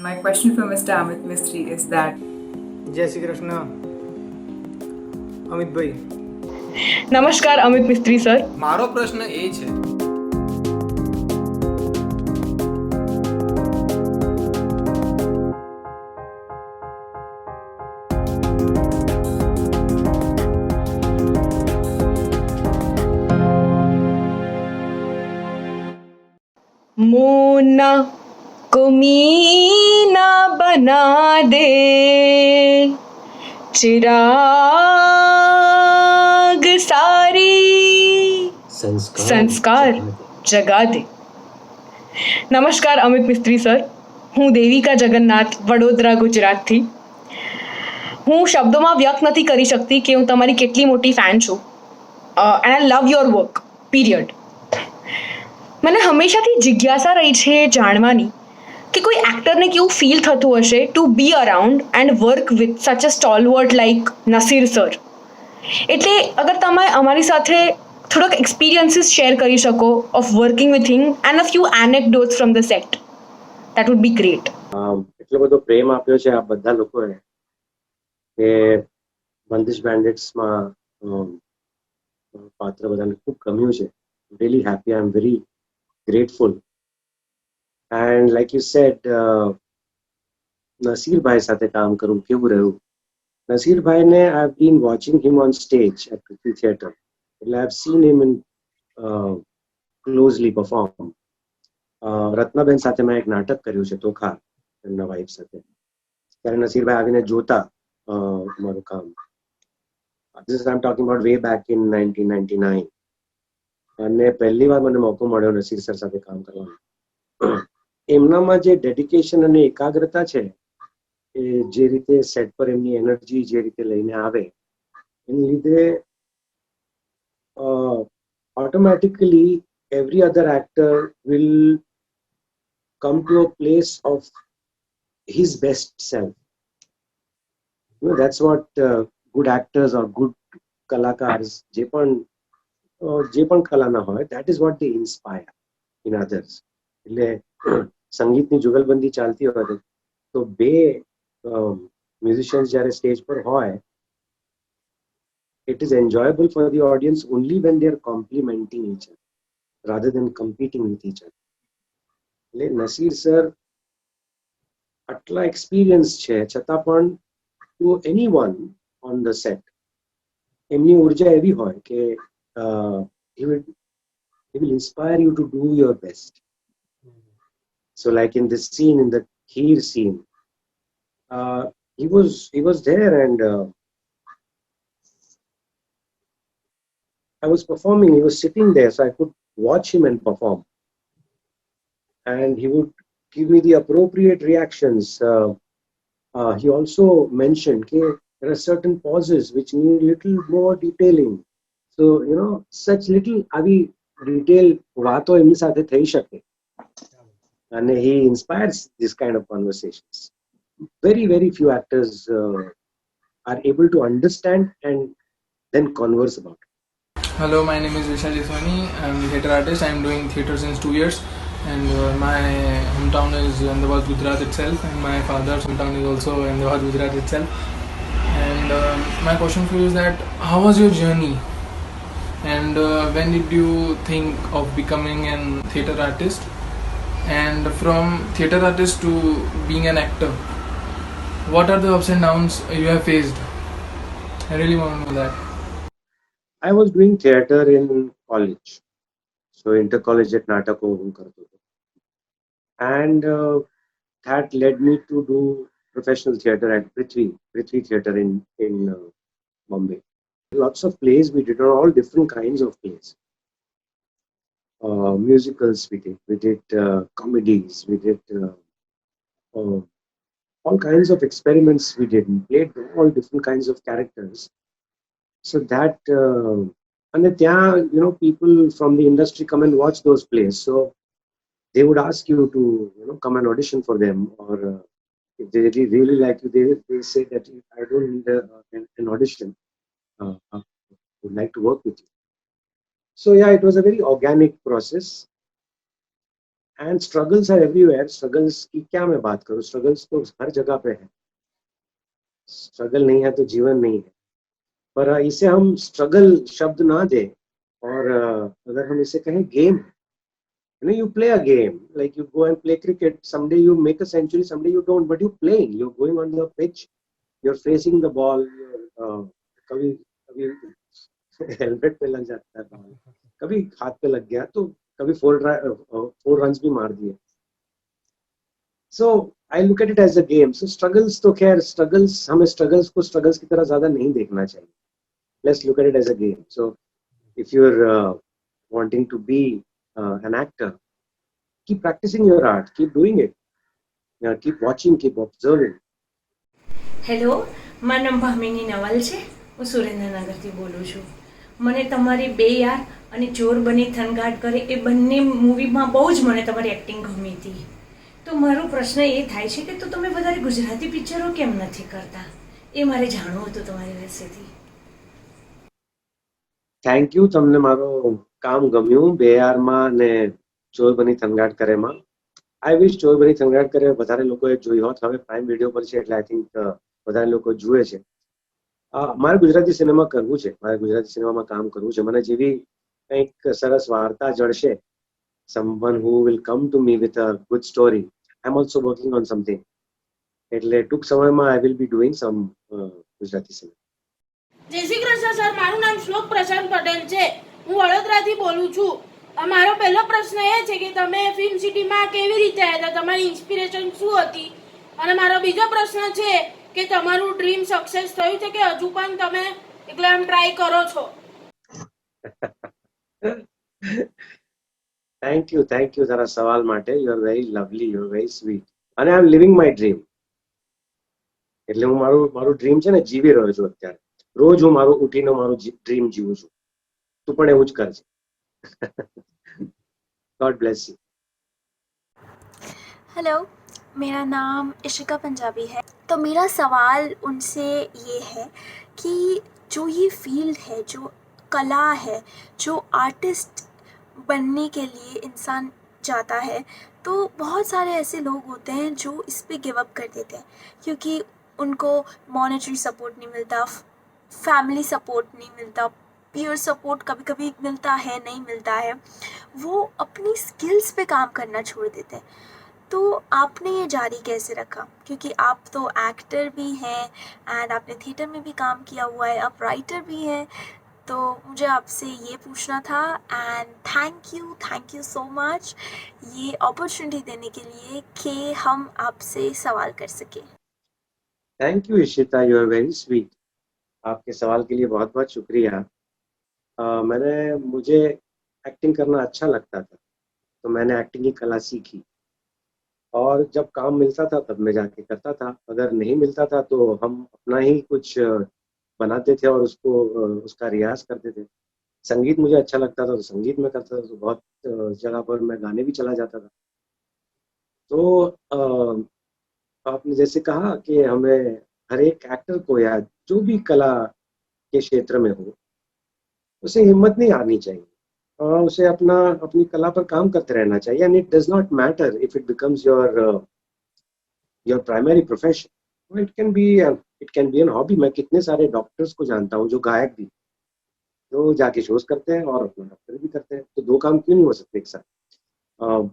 My question for Mr. Amit Mistry is that જય શ્રી કૃષ્ણ અમિતભાઈ. નમસ્કાર અમિત મિસ્ત્રી sir. મારો પ્રશ્ન એ છે मोना को मीना बना दे, चिराग सारी સંસ્કાર જગા દે. નમસ્કાર અમિત મિસ્ત્રી સર. હું દેવિકા જગન્નાથ, વડોદરા, ગુજરાતથી. હું શબ્દોમાં વ્યક્ત નથી કરી શકતી કે હું તમારી કેટલી મોટી ફેન છું. And I love your work, period. મને હંમેશાથી જિજ્ઞાસા રહી છે જાણવાની કે કોઈ એક્ટરને કેવું ફીલ થતું હશે to be around and work with such a સ્ટોલવર્ટ like Nasir sir. એટલે અગર તમે અમારી સાથે થોડોક એક્સપિરિયન્સીસ શેર કરી શકો of working with him and a few anecdotes from the set, that would be great. એટલો બધો પ્રેમ આપ્યો છે આ બધા લોકોએ કે બંદિશ બેન્ડિટ્સમાં પાત્ર બધાને ખૂબ ગમ્યું છે. really happy, I'm very grateful. And like you said, Nasir ભાઈ સાથે કામ કરવું કેવું રહ્યું. નસીર ભાઈને I've been watching him on stage at Prithvi Theatre. I've seen him in closely perform. Ratnaben સાથે મેં એક નાટક કર્યું છે તોખા, એમના વાઇફ સાથે. ત્યારે નસીરભાઈ આવીને જોતા મારું કામ. This is I'm talking about way back in 1999. અને પહેલી વાર મને મોકો મળ્યો નસીર સર સાથે કામ કરવાનો. એમનામાં જે ડેડિકેશન અને એકાગ્રતા છે એ જે રીતે સેટ પર એમની એનર્જી જે રીતે લઈને આવે એની લીધે automatically every other actor will come to a place of his best self. That's what good actors or good kalakars જે પણ કલાના હોય, that is what they inspire in others. એટલે સંગીતની જુગલબંધી ચાલતી હોય તો બે મ્યુઝિશિયન્સ જ્યારે સ્ટેજ પર હોય, it is enjoyable for the audience only when they are complementing each other rather than competing with each other. એટલે નસીર સર આટલા એક્સપિરિયન્સ છે છતાં પણ to anyone on the set એમની ઉર્જા એવી હોય કે he will inspire you to do your best. So like in this scene, in the Kheer scene, he was there and I was performing, he was sitting there, so I could watch him and perform. And he would give me the appropriate reactions. He also mentioned that there are certain pauses which need little more detailing. So, such little avi detail vato emni સાથે થઈ શકે. And he inspires this kind of conversations. Very, very few actors are able to understand and then converse about it. Hello, my name is Vishal Jeswani. I'm a theatre artist. I'm doing theatre since 2 years, and my hometown is Ahmedabad, Gujarat itself, and my father's hometown is also Ahmedabad, Gujarat itself. And my question for you is that how was your journey, and when did you think of becoming an theatre artist, and from theatre artist to being an actor, what are the ups and downs you have faced? I really want to know that. I was doing theatre in college, so intercollegiate natako હું કરતો હતો, and that led me to do professional theatre at Prithvi Theatre in Bombay. Lots of plays we did, all different kinds of plays. Musicals we did comedies, we did all kinds of experiments we did. We played all different kinds of characters. So that and there, people from the industry come and watch those plays. So they would ask you to come and audition for them, or if they really like you, they say that I don't need an audition. I would like to work with you. So yeah, it was a very organic process, and struggles are everywhere. Struggles की क्या मैं बात करूँ, struggles तो हर जगह पे है. Struggle नहीं है तो जीवन नहीं है. पर इसे हम स्ट्रगल शब्द ना दें, और अगर हम इसे कहें game, you play a game, like you go and play cricket. Someday you make a century, someday you don't, but you're playing, you're going on the pitch, you're facing the ball. कभी कभी helmet पे लग जाता है ball, कभी हाथ पे लग गया, तो कभी 4 रन्स भी मार दिए. So I look at it as a game. So struggles तो खैर, स्ट्रगल्स, हमें स्ट्रगल्स को स्ट्रगल्स की तरह ज्यादा नहीं देखना चाहिए. Let's look at it as a game. So if you are wanting to be an actor, keep practicing your art, keep doing it, keep watching, keep observing. Hello, મારું નામ ભામિની નવલ છે. હું સુરેન્દ્રનગરથી બોલું છું. મને તમારી બે યાર અને ચોર બની થનગાટ કરે એ બંને મૂવીમાં બહુ જ મને તમારી એક્ટિંગ ગમી હતી. તો મારો પ્રશ્ન એ થાય છે કે તો તમે વધારે ગુજરાતી પિક્ચરો કેમ નથી કરતા? એ મારે જાણવું હતું તમારી પાસેથી. Thank you. તમને મારો કામ ગમ્યું બેયારમાં ને ચોર બની થનગાટ કરેમાં. આઈ વિશ ચોર બની થનગાટ કરે વધારે લોકોએ જોઈ હોત. હવે પ્રાઇમ વિડીયો પર છે એટલે આઈ થિંક વધારે લોકો જુએ છે. મારે ગુજરાતી સિનેમા કરવું છે, મારે ગુજરાતી સિનેમામાં કામ કરવું છે. મને જેવી કંઈક સરસ વાર્તા જળશે, someone who will come to me with a good story, I'm also working on something. એટલે ટૂંક સમયમાં I will be doing some Gujarati cinema. જય શ્રી કૃષ્ણ સર, મારું નામ શ્લોક પ્રશાંત પટેલ છે. હું વડોદરાથી બોલું છું. મારો પહેલો પ્રશ્ન એ છે કે તમે ફિલ્મ સિટીમાં કેવી રીતે આવ્યા હતા, તમારી ઇન્સ્પિરેશન શું હતી? અને મારો બીજો પ્રશ્ન છે કે તમારું ડ્રીમ સક્સેસ થયું છે કે હજુ પણ તમે એકલા એમ ટ્રાય કરો છો? થેન્ક યુ તારા સવાલ માટે. You are very lovely, you are very sweet, અને આઈ એમ લિવિંગ માય ડ્રીમ. એટલે હું મારું ડ્રીમ છે ને જીવી રહ્યો છું અત્યારે. રોજ હું મારું ઉઠીને મારું ડ્રીમ જીવું છું. તું પણ એવું જ કરજે. God bless you. हेलो, मेरा नाम इशिका पंजाबी है. तो मेरा सवाल उनसे ये है कि जो ये फील्ड है, जो कला है, जो आर्टिस्ट बनने के लिए इंसान जाता है, तो बहुत सारे ऐसे लोग होते हैं जो इस पे गिव अप कर देते हैं क्योंकि उनको मॉनेटरी सपोर्ट नहीं मिलता, फैमिली सपोर्ट नहीं मिलता, पीयर सपोर्ट कभी कभी मिलता है, नहीं मिलता है. वो अपनी स्किल्स पे काम करना छोड़ देते हैं. तो आपने ये जारी कैसे रखा? क्योंकि आप तो एक्टर भी हैं एंड आपने थिएटर में भी काम किया हुआ है, आप राइटर भी हैं. तो मुझे आपसे ये पूछना था and thank you so much ये अपॉर्चुनिटी देने के लिए कि हम आपसे सवाल कर सके. Thank you Ishita, you are very sweet. आपके सवाल के लिए बहुत बहुत शुक्रिया. मुझे एक्टिंग करना अच्छा लगता था, तो मैंने एक्टिंग की कला सीखी, और जब काम मिलता था तब मैं जाके करता था. अगर नहीं मिलता था तो हम अपना ही कुछ बनाते थे और उसका रियाज करते थे. संगीत मुझे अच्छा लगता था तो संगीत में करता था. तो बहुत जगह पर मैं गाने भी चला जाता था. तो आपने जैसे कहा कि हमें हर एक एक्टर को या जो भी कला के क्षेत्र में हो, उसे हिम्मत नहीं हारनी चाहिए और उसे अपनी कला पर काम करते रहना चाहिए. And it does not matter if it becomes your primary profession. It can be an hobby. मैं कितने सारे डॉक्टर्स को जानता हूँ जो गायक भी, जो जाके शोज करते हैं और अपना डॉक्टर भी करते हैं. तो दो काम क्यों नहीं हो सकते एक साथ?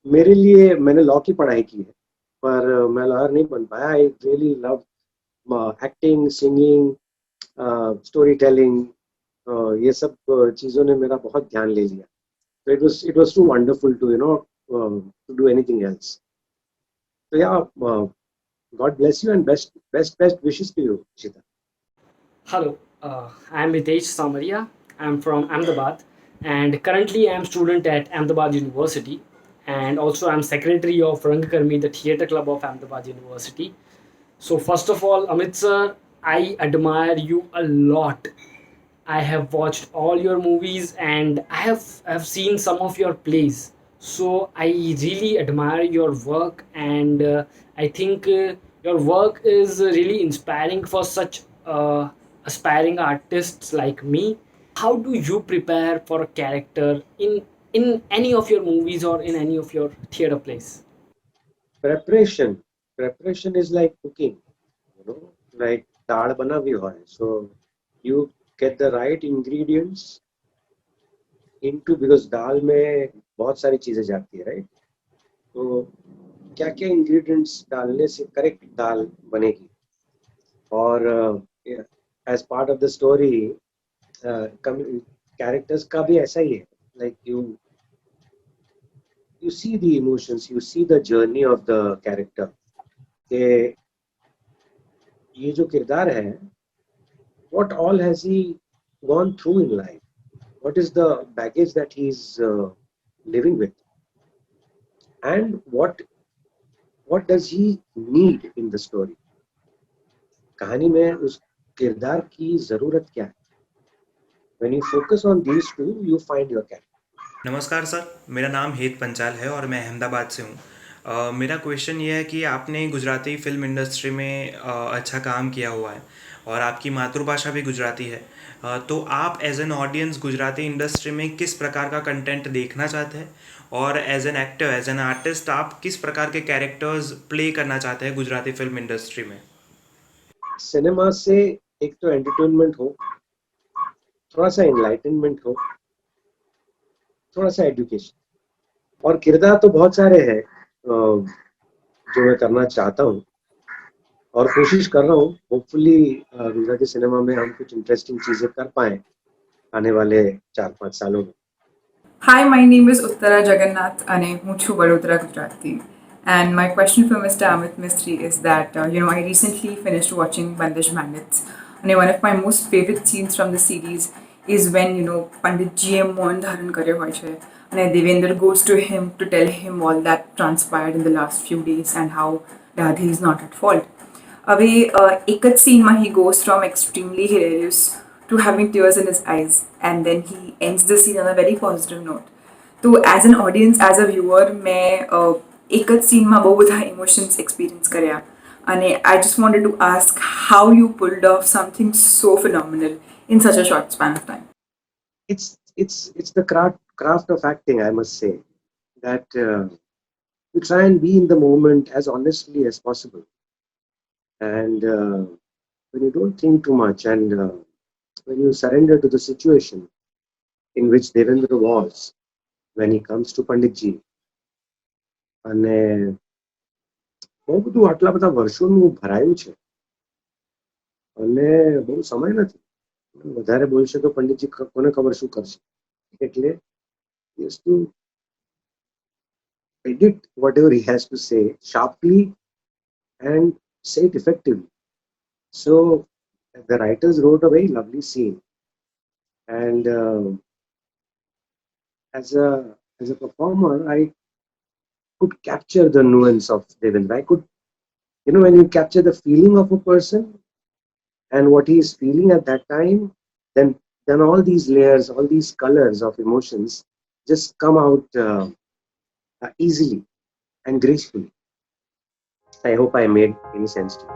मेरे लिए, मैंने लॉ की पढ़ाई की है पर मैं लॉयर नहीं बन पाया. I really love acting, singing, story telling. ये सब चीज़ों ने मेरा बहुत ध्यान ले लिया. तो it was too wonderful to to do anything else. तो या, God bless you and best wishes to you, Shita. Hello, I am Mitesh Samaria. I am from Ahmedabad and currently I am student at Ahmedabad University, and also I am secretary of Rangkarmi, the theatre club of Ahmedabad University. So first of all, Amit sir, I admire you a lot. I have watched all your movies and I have seen some of your plays. So I really admire your work, and I think your work is really inspiring for such aspiring artists like me. How do you prepare for a character in in any of your movies or in any of your theater plays? Preparation is like cooking, like dal banavi hoy. So you get the right ingredients into, because दाल में बहुत सारी चीजें जाती है, right? तो क्या क्या ingredients डालने से correct दाल बनेगी, और as part of the story characters का भी ऐसा ही है, like you see the emotions, you see the journey of the character, कि ये जो किरदार है, what all has he gone through in life, what is the baggage that he's living with, and what does he need in the story, कहानी में उस किरदार की जरूरत क्या है. When you focus on these two, you find your character. नमस्कार sir, मेरा नाम हेत पंचाल है और मैं अहमदाबाद से हूँ. मेरा क्वेश्चन ये है कि आपने गुजराती फिल्म इंडस्ट्री में अच्छा काम किया हुआ है और आपकी मातृभाषा भी गुजराती है. तो आप as an audience Gujarati industry में किस प्रकार का कंटेंट देखना चाहते हैं, और as an actor, as an artist आप किस प्रकार के कैरेक्टर्स प्ले करना चाहते हैं गुजराती फिल्म इंडस्ट्री में? सिनेमा से एक तो एंटरटेनमेंट हो, थोड़ा सा एनलाइटनमेंट हो, थोड़ा सा एजुकेशन, और किरदार तो बहुत सारे हैं जो मैं करना चाहता हूँ और कोशिश कर रहा हूँ. होपफुली गुजराती सिनेमा में हम कुछ इंटरेस्टिंग चीजें कर पाए आने वाले 4-5 सालों में. Hi, my name is Uttara Jagannath and હું છું વડોદરા ગુજરાતથી. And my question for Mr. Amit Mistry is that, I recently finished watching Bandish Bandits. And one of my most favorite scenes from the series is when, Pandit GM Mohan Dharan karyo hoy chhe. And Devendra goes to him to tell him all that transpired in the last few days and how Radhe is not at fault. હવે એક જ સીનમાં he goes from extremely hilarious to having tears in his eyes, and then he ends the scene on a very positive note. So as an audience, as a viewer, मैं एक જ सीનમાં બહુ બધા emotions experience કર્યા, અને I just wanted to ask how you pulled off something so phenomenal in such a short span of time. It's the craft of acting, I must say, that you try and be in the moment as honestly as possible, and when you don't think too much, and when you surrender to the situation in which Devendra was when he comes to Panditji, અને બહુ બધું આટલા બધા વર્ષોનું ભરાયું છે અને બહુ સમય નથી. વધારે બોલશે તો પંડિતજી કોને ખબર શું કરશે, એટલે he has to edit whatever he has to say sharply and say it effectively. So the writers wrote a very lovely scene, and as a performer, I could capture the nuance of Devendra. I could, when you capture the feeling of a person and what he is feeling at that time, then all these layers, all these colors of emotions just come out easily and gracefully. I hope I made any sense to you.